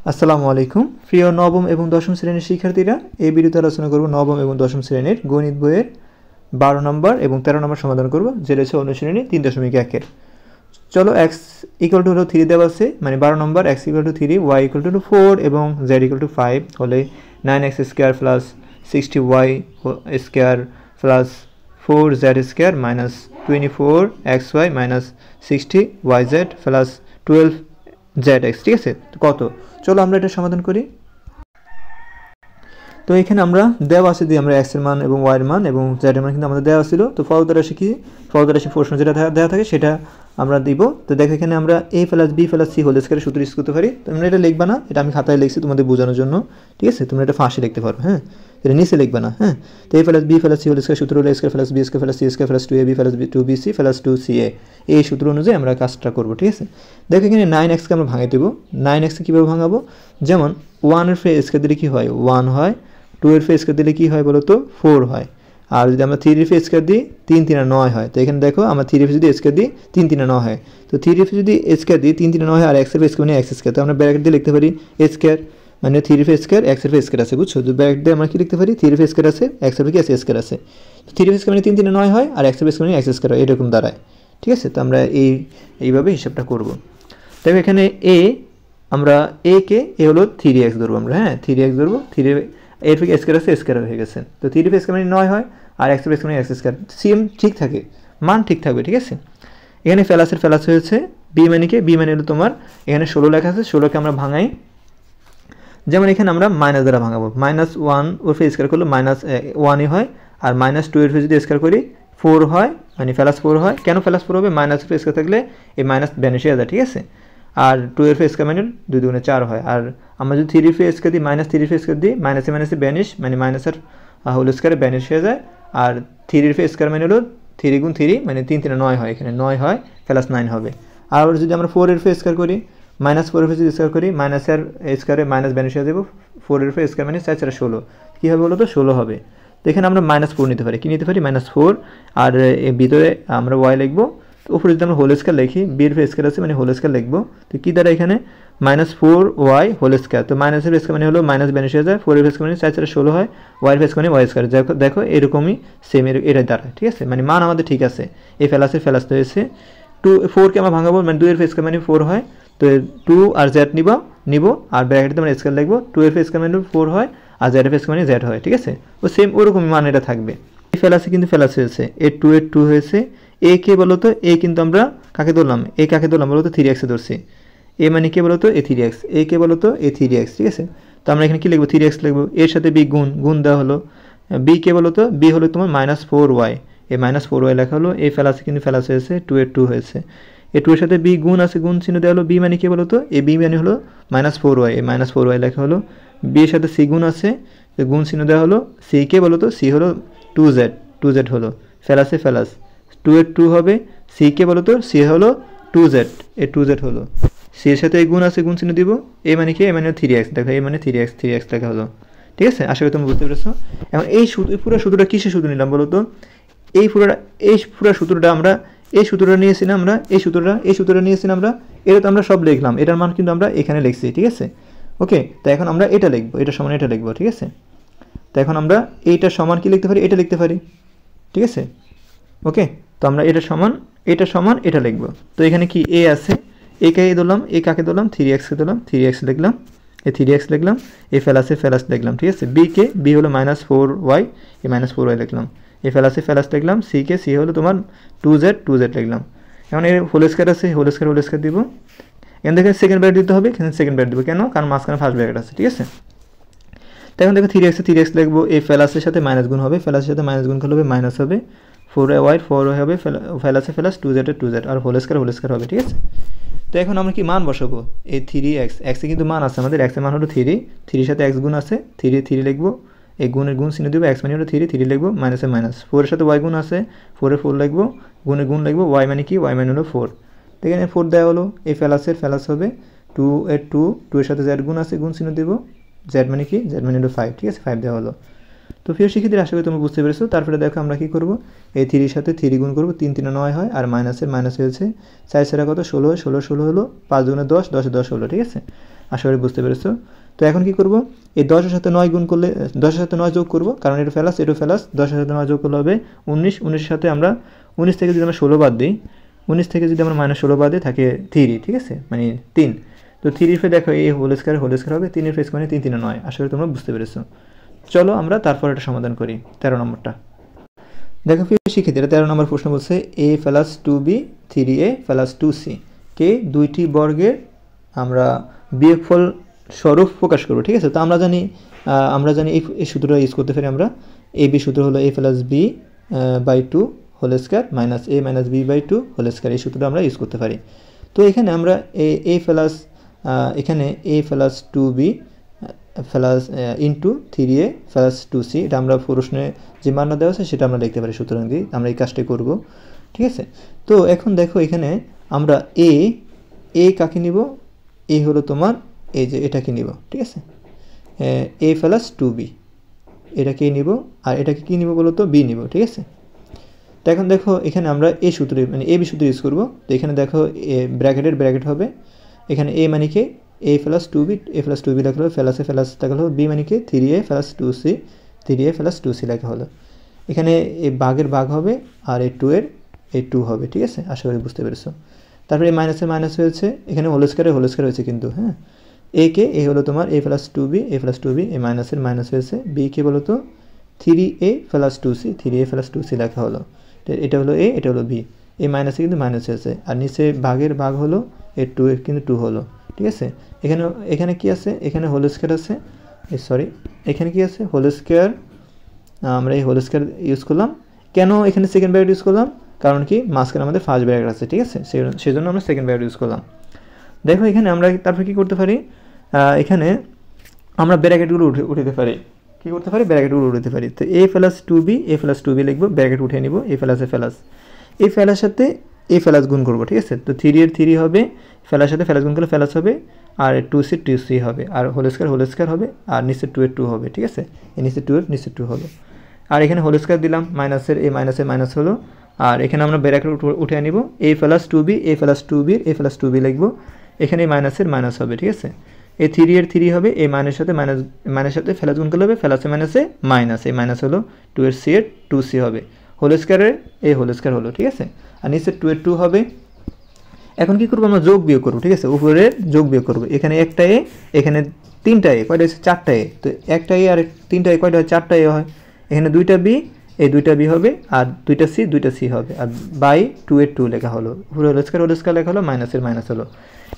আসসালামু আলাইকুম প্রিয় নবম এবং দশম শ্রেণীর শিক্ষার্থীরা, এই ভিডিওতে আলোচনা করব নবম এবং দশম শ্রেণীর গণিত বইয়ের 12 নম্বর এবং 13 নম্বর সমাধান করব, যেটা হচ্ছে অনুশীলনী 3.1-এর। চলো x ইকুয়াল টু হলো 3 দেওয়া আছে, মানে 12 নম্বর x equal to 3, y equal to 4 এবং z ইকুয়াল টু 5 হলে 9x square plus 60y square plus 4z square minus 24xy minus 60yz plus 12zx, ঠিক আছে? তো কত? চলো আমরা এটা সমাধান করি। তো এখানে আমরা দেওয়া আছে দিয়ে আমরা x এর মান এবং y এর মান এবং z এর মান কিন্তু আমাদের দেওয়া ছিল। তো ফলদ রাশি কি? ফলদ রাশি প্রশ্ন যেটা দেওয়া থাকে সেটা আমরা দিব। তো দেখো এখানে আমরা a + b + c হোল স্কয়ারের সূত্র ইউজ করতে পারি। তোমরা এটা লিখবা না, এটা আমি খাতায় লিখছি তোমাদের বোঝানোর জন্য, ঠিক আছে? তোমরা এটা ফাঁসে লিখতে পারো, হ্যাঁ, এটা নিচে লিখবা না, হ্যাঁ। তো a + b + c whole square সূত্র হলো a² + b² + c² + 2ab + 2bc + 2ca। এই সূত্র অনুযায়ী আমরা কাজটা করব, ঠিক আছে? দেখো এখানে 9x কে আমরা ভাঙাই দেব। 9x কে কিভাবে ভাঙাবো? যেমন 1 এর স্কয়ার দিলে কি হয়? 1 হয়। 2 এর স্কয়ার দিলে কি হয় বলো তো? 4 হয়। আর যদি আমরা 3 এর স্কয়ার দিই 3 3 9 হয়। তো এখানে দেখো আমরা 3 এর যদি স্কয়ার দিই 3 3 9 হয়। তো 3 এর যদি স্কয়ার দিই 3 3 9 হয়, আর x এর স্কয়ার মানে x স্কয়ার। তো আমরা ব্র্যাকেট দিয়ে লিখতে পারি a স্কয়ার মানে 3 এর স্কয়ার x এর স্কয়ার আছে, বুঝছো? তো ব্র্যাকেট দিয়ে আমরা কি লিখতে পারি? 3 এর স্কয়ার আছে, x এর কি আছে? স্কয়ার আছে। তো 3 এর স্কয়ার মানে 3 3 9 হয়, আর x এর স্কয়ার মানে x স্কয়ার হয়, এরকম দাঁড়ায়, ঠিক আছে? তো আমরা এইভাবে হিসাবটা করব। দেখো এখানে আমরা a কে হলো 3x ধরবো আমরা, হ্যাঁ, 3x ধরবো। 3 এর থেকে স্কয়ার আছে, স্কয়ার হয়ে গেছে। তো 3 এর স্কয়ার মানে 9 হয়, আর x এর স্কয়ার মানে x স্কয়ার, সেম ঠিক থাকে, মান ঠিক থাকবে, ঠিক আছে? এখানে ফেলাস হয়েছে b মানে কি? b মানে হলো তোমার এখানে 16 লেখা আছে, 16 কে আমরা ভাঙাই। যেমন এখানে আমরা মাইনাস দ্বারা ভাঙাবো। -1 ওর ফে স্কয়ার করলে -1ই হয়, আর -2 এর ফে যদি স্কয়ার করি 4 হয়, মানে প্লাস 4 হয়। কেন প্লাস 4 হবে? মাইনাস এর স্কয়ার থাকলে এই মাইনাস ভ্যানিশ হয়ে যায়, ঠিক আছে? আর 2 এর স্কয়ার মানে 2 দুগুণে 4 হয়। আর আমরা যদি 3 এর স্কয়ার দিই, -3 এর স্কয়ার দিই, মাইনাসে ভ্যানিশ, মানে মাইনাসের হোল স্কয়ারে ভ্যানিশ হয়ে যায়। আর 3 এর স্কয়ার মানে হলো 3 গুণ 3 মানে 3 3 9 হয়, এখানে 9 হয়, প্লাস 9 হবে। আর যদি আমরা 4 এর স্কয়ার করি, -4 এর যদি স্কয়ার করি, মাইনাসের স্কয়ারে মাইনাস ভ্যানিশ হয়ে যাবে, 4 এর স্কয়ার মানে 4 4 16, কি হবে বলো তো? 16 হবে। তো এখানে আমরা -4 নিতে পারি, কি নিতে পারি? -4, আর এর ভিতরে আমরা y লিখবো। তো উপরে যদি আমরা হোল স্কয়ার লিখি, b এর স্কয়ার আছে মানে হোল স্কয়ার লিখবো। তো কি দ্বারা এখানে -4y হোল স্কয়ার। তো মাইনাসের স্কয়ার মানে হলো মাইনাস ভ্যানিশ হয়ে যায়, 4 এর স্কয়ার মানে 4 4 16 হয়, y এর স্কয়ার মানে y স্কয়ার। দেখো এরকমই সেম এটা দ্বারা, ঠিক আছে? মানে মান আমাদের ঠিক আছে। এই ফেলাস তো হয়েছে 4 কে আমরা ভাঙাবো, মানে 2 এর স্কয়ার মানে 4 হয়। তো 2 আর z নিব, আর ব্র্যাকেটে আমরা স্কয়ার লিখবো। 2 এর স্কয়ার মানে 4 হয়, আর z এর স্কয়ার মানে z হয়, ঠিক আছে? ও সেম ওরকমই মান এটা থাকবে। এই কিন্তু ফেলাস হয়েছে, এর 2 হয়েছে। a কে বলো তো? a কিন্তু আমরা কাকে ধরলাম? a কাকে ধরলাম বলো তো? 3x এ ধরছি। a মানে কি বলো তো? a 3x। a কে বলো তো? a 3x, ঠিক আছে? তো আমরা এখানে কি লিখবো? 3x লিখবো। এর সাথে b গুণ দেওয়া হলো। b কে বলো তো? b হলো তোমার -4y। এই -4y লেখা হলো। এই কিন্তু ফেলাস হয়েছে, 2 হয়েছে। এই 2 এর সাথে b গুণ আছে, গুণ চিহ্ন দেওয়া হলো। b মানে কি বলো তো? এই b মানে হলো -4y, এই -4y লেখা হলো। b এর সাথে c গুণ আছে, গুণ চিহ্ন দেওয়া হলো। c কে বলো তো? c হলো 2z হলো। ফেলাস 2 এর 2 হবে। c কে বলো তো? c হলো 2z, এই 2z হলো। c এর সাথে গুণ আছে, গুণ চিহ্ন দিব। a মানে কি? a মানে 3x, দেখো a মানে 3x লেখা হলো, ঠিক আছে? আশা করি তোমরা বুঝতে পেরেছো। এখন এই পুরো সূত্রটা কিসের সূত্র নিলাম বলো তো? এই পুরো সূত্রটা আমরা এই সূত্রটা নিয়েছিলাম আমরা, এই সূত্রটা নিয়েছিলাম আমরা। এটা তো আমরা সব লিখলাম, এটার মান কিন্তু আমরা এখানে লিখছি, ঠিক আছে? ওকে, তো এখন আমরা এটা লিখবো, এটা সমান এটা লিখবো, ঠিক আছে? তো এখন আমরা এইটার সমান কি লিখতে পারি? এটা লিখতে পারি, ঠিক আছে? ওকে, তো আমরা এটা সমান এটা লিখবো। তো এখানে কি a আছে, a কে ধরলাম, a কাকে ধরলাম? 3x কে ধরলাম, 3x লিখলাম, এই 3x লিখলাম। এই ফেলাস লিখলাম, ঠিক আছে? b হলো -4y, এই -4y লিখলাম। এই ফেলাস লিখলাম। c হলো তোমার 2z লিখলাম। এখন এর হোল স্কয়ার আছে, হোল স্কয়ার দিব। এখান থেকে সেকেন্ড ব্র্যাকেট দিতে হবে, এখানে সেকেন্ড ব্র্যাকেট দিব। কেন? কারণ মাঝখানে ফার্স্ট ব্র্যাকেট আছে, ঠিক আছে? তো এখন দেখো 3x লিখবো। এই ফেলাসের সাথে মাইনাস গুণ হবে, ফেলাসের সাথে মাইনাস গুণ করলে হবে মাইনাস হবে, 4y হবে, ফেলাস 2z আর হোল স্কয়ার হবে, ঠিক আছে? তো এখন আমরা কি মান বসাবো? এই 3x, x এ কিন্তু মান আছে আমাদের, x এর মান হলো 3 এর সাথে x গুণ আছে, 3 লিখবো। এই গুণের গুণ চিহ্ন দিব, x মানে হলো 3 লিখবো, মাইনাসে মাইনাস। 4 এর সাথে y গুণ আছে, 4 এর 4 লিখবো, গুণ লিখবো। y মানে কি? y মানে হলো 4। তো এখানে 4 দেওয়া হলো। এই ফেলাস হবে 2 এর সাথে z গুণ আছে, গুণ চিহ্ন দিব। z মানে কি? z মানে হলো 5, ঠিক আছে? 5 দেওয়া হলো। তো প্রিয় শিক্ষার্থীরা আশা করি তোমরা বুঝতে পেরেছো। তারপরে দেখো আমরা কি করব, এই 3 এর সাথে 3 গুণ করব, 3 3 9 হয়, আর মাইনাসের মাইনাস হয়েছে 4 4 কত 16 হয়, 16 16 হলো, 5 গুণে 10, 10 10 হলো, ঠিক আছে। আশা করি বুঝতে পেরেছো। তো এখন কি করব, এই 10 এর সাথে 9 গুণ করলে 10 এর সাথে 9 যোগ করব, কারণ এটা ফেলাস এটা ফেলাস, 10 এর সাথে 9 যোগ করলে হবে 19, 19 এর সাথে আমরা 19 থেকে যদি আমরা 16 বাদ দিই, 19 থেকে যদি আমরা -16 বাদ দিই থাকে 3, ঠিক আছে, মানে 3। তো 3 এর দেখো এই হোল স্কয়ার হবে, 3 এর স্কয়ার মানে 3 3 9। আশা করি তোমরা বুঝতে পেরেছো। চলো আমরা তারপর এটা সমাধান করি 13 নম্বরটা। দেখো প্রিয় শিক্ষার্থীরা 13 নম্বর প্রশ্ন বলছে a + 2b 3a + 2c কে দুইটি বর্গের আমরা বিয়োগফল স্বরূপ প্রকাশ করব, ঠিক আছে। তো আমরা জানি এই সূত্রটা ইউজ করতে পারি আমরা। ab সূত্র হলো a + b by 2 whole square minus a - b by 2 whole square, এই সূত্রটা আমরা ইউজ করতে পারি। তো এখানে আমরা এখানে a + 2b plus into 3a + 2c, এটা আমরা প্রশ্নে যে মানটা দেওয়া আছে সেটা আমরা লিখতে পারি সূত্রাং দিয়ে, আমরা এই কাজটাই করব, ঠিক আছে। তো এখন দেখো এখানে আমরা a কাকে নিব, a হলো তোমার এই যে এটাকে নিব, ঠিক আছে, a + 2b এটাকে নিব, আর এটাকে কি নিব বলো তো, b নিব, ঠিক আছে। তো এখন দেখো এখানে আমরা এই সূত্র মানে ab সূত্র ইউজ করব। তো এখানে দেখো ব্র্যাকেট হবে, এখানে a মানে কি a + 2b লেখা হলো, ফেলাসে ফেলাস লেখা হলো, b মানে কি 3a + 2c লেখা হলো। এখানে এই ভাগের ভাগ হবে, আর এই 2 এর এই 2 হবে, ঠিক আছে। আশা করি বুঝতে পেরেছো। তারপরে এই মাইনাসের মাইনাস হয়েছে, এখানে হোল স্কয়ার হয়েছে কিন্তু, হ্যাঁ। a হলো তোমার a + 2b এই মাইনাসের মাইনাস হয়েছে, b কে বলো তো 3a + 2c লেখা হলো। এটা হলো a, এটা হলো b, এই মাইনাসে কিন্তু মাইনাস হয়েছে, আর নিচে ভাগের ভাগ হলো, এই 2 এর কিন্তু 2 হলো, ঠিক আছে। এখানে কি আছে, এখানে হোল স্কয়ার আছে, এখানে কি আছে হোল স্কয়ার, আমরা এই হোল স্কয়ার ইউজ করলাম। কেন এখানে সেকেন্ড ব্র্যাকেট ইউজ করলাম, কারণ কি মাঝখানে আমাদের ফার্স্ট ব্র্যাকেট আছে, ঠিক আছে, সেজন্য আমরা সেকেন্ড ব্র্যাকেট ইউজ করলাম। দেখো এখানে আমরা তারপর কি করতে পারি, এখানে আমরা ব্র্যাকেটগুলো উঠাতে পারি, কি করতে পারি, ব্র্যাকেটগুলো উঠাতে পারি। তো a + 2b লিখবো, ব্র্যাকেট উঠিয়ে নিব, a ফেলাসে ফেলাস, এই ফেলার সাথে a ফেলাস গুণ করবো, ঠিক আছে। তো 3 এর 3 হবে, ফেলার সাথে ফেলাস গুণ করলে ফেলাস হবে, আর 2c হবে, আর হোল স্কয়ার হবে, আর নিচে 2 এর 2 হবে, ঠিক আছে, এই নিচে 2 এর নিচে 2 হবে, আর এখানে হোল স্কয়ার দিলাম, মাইনাসের মাইনাস হলো, আর এখানে আমরা ব্র্যাকেট উঠে নিব, a + 2b লিখবো, এখানে মাইনাসের মাইনাস হবে, ঠিক আছে। এই 3 এর 3 হবে, এই মাইনাসের সাথে ফেলাস গুণ করলে হবে, ফেলাসে মাইনাসে মাইনাস, এই মাইনাস হলো 2 এর c এর 2c হবে, হোল স্কয়ারের এই হোল স্কয়ার হলো, ঠিক আছে, আর নিচে 2 এর 2 হবে। এখন কি করব, আমরা যোগ বিয়োগ করব, ঠিক আছে, উপরে যোগ বিয়োগ করব। এখানে একটা a, এখানে 3টা a, কয়টা হচ্ছে 4টা a, তো একটা a আর 3টা a কয়টা হয়, 4টা a হয়। এখানে 2টা b, এই 2টা b হবে, আর 2টা c হবে, আর বাই 2 এর 2 লেখা হলো, উপরে হোল স্কয়ার লেখা হলো, মাইনাসের মাইনাস হলো।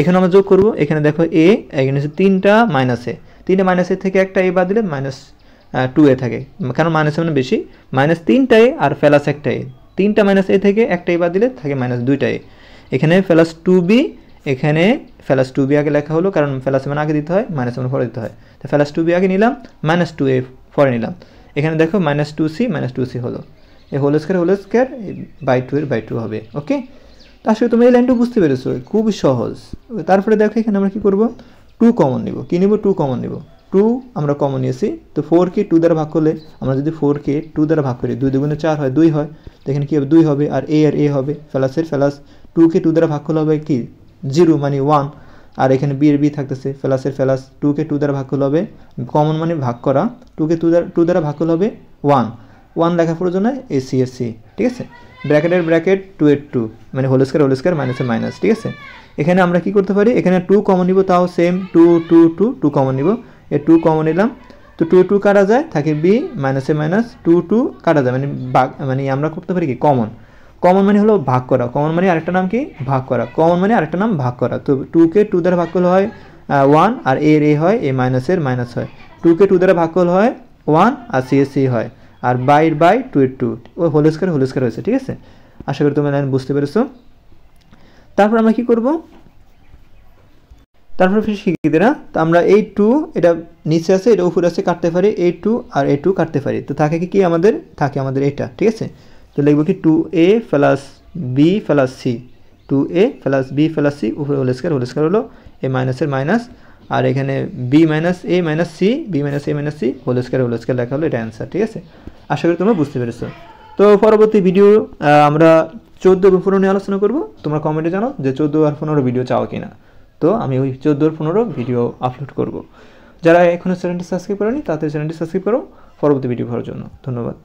এখানে আমরা যোগ করব, এখানে দেখো a, এখানে হচ্ছে 3টা মাইনাসের থেকে একটা a বাদ দিলে -2a থাকে, কারণ মাইনাসের মানে বেশি, -3টা a আর ফেলাস একটা a, 3টা -a থেকে একটা a বাদ দিলে থাকে -2টা a। এখানে +2b, এখানে +2b আগে লেখা হলো, কারণ ফেলাসের মান আগে দিতে হয়, মাইনাসের মান পরে দিতে হয়। তো +2b আগে নিলাম, -2a পরে নিলাম। এখানে দেখো -2c হলো, এই হোল স্কয়ার বাই 2 এর বাই 2 হবে, ওকে। তো আসলে তুমি এই লাইনটা বুঝতে পেরেছো, খুবই সহজ। তারপরে দেখো এখানে আমরা কি করব, 2 কমন নিব, কি নিব, 2 কমন নিব, 2 আমরা কমন নিয়েছি। তো 4 কে 2 দ্বারা ভাগ করলে, আমরা যদি 4 কে 2 দ্বারা ভাগ করি, 2 2 4 হয়, 2 হয়, তো এখানে কি হবে, 2 হবে, আর a হবে, ফেলাসের ফেলাস, 2 কে 2 দ্বারা ভাগ করলে হবে কি 0 মানে 1, আর এখানে b এর b থাকতেছে, ফেলাসের ফেলাস, 2 কে 2 দ্বারা ভাগ করলে হবে, কমন মানে ভাগ করা, 2 কে 2 দ্বারা ভাগ করলে হবে 1 লেখা প্রয়োজন হয়, a c এর c, ঠিক আছে, ব্র্যাকেটের ব্র্যাকেট 2 এর 2, মানে হোল স্কয়ার মাইনাসের মাইনাস, ঠিক আছে। এখানে আমরা কি করতে পারি, এখানে 2 কমন নিব, তাও সেম 2 কমন নিব, এই 2 কমন নিলাম। তো 2 কাটা যায়, থাকে b, মাইনাসে মাইনাস, 2 কাটা যায়, মানে আমরা করতে পারি কি কমন মানে হলো ভাগ করা, কমন মানে আরেকটা নাম কি ভাগ করা, কমন মানে আরেকটা নাম ভাগ করা। তো 2 কে 2 দ্বারা ভাগ করলে হয় 1, আর a এর a হয়, a মাইনাসের মাইনাস হয়, 2 কে 2 দ্বারা ভাগ করলে হয় 1, আর c এর c হয়, আর বাই 2 এর 2, ওই হোল স্কয়ার হয়েছে, ঠিক আছে। আশা করি তোমরা লাইন বুঝতে পেরেছো। তারপর আমরা কি করব, তারপর শিক্ষার্থীরা, তো আমরা এই 2 এটা নিচে আছে, এটা উপরে আছে, কাটতে পারি, এই 2 আর এই 2 কাটতে পারি, তো থাকে কি আমাদের এটা, ঠিক আছে। তো লিখব কি 2a + b + c, 2a + b + c, উপরে হোল স্কয়ার হলো, এই মাইনাসের মাইনাস, আর এখানে বি মাইনাস এ মাইনাস সি হোল স্কয়ার লেখা হলো, এটা অ্যান্সার। ঠিক আছে, আশা করি তোমরা বুঝতে পেরেছো। তো পরবর্তী ভিডিও আমরা 14 এবং 15 নিয়ে আলোচনা করব। তোমরা কমেন্টে জানাও যে 14 আর 15 ভিডিও চাও কিনা, তো আমি ওই 14 আর 15 ভিডিও আপলোড করব। যারা এখনও চ্যানেলটি সাবস্ক্রাইব করেনি তাদের চ্যানেলটি সাবস্ক্রাইব করো পরবর্তী ভিডিও পাওয়ার জন্য। ধন্যবাদ।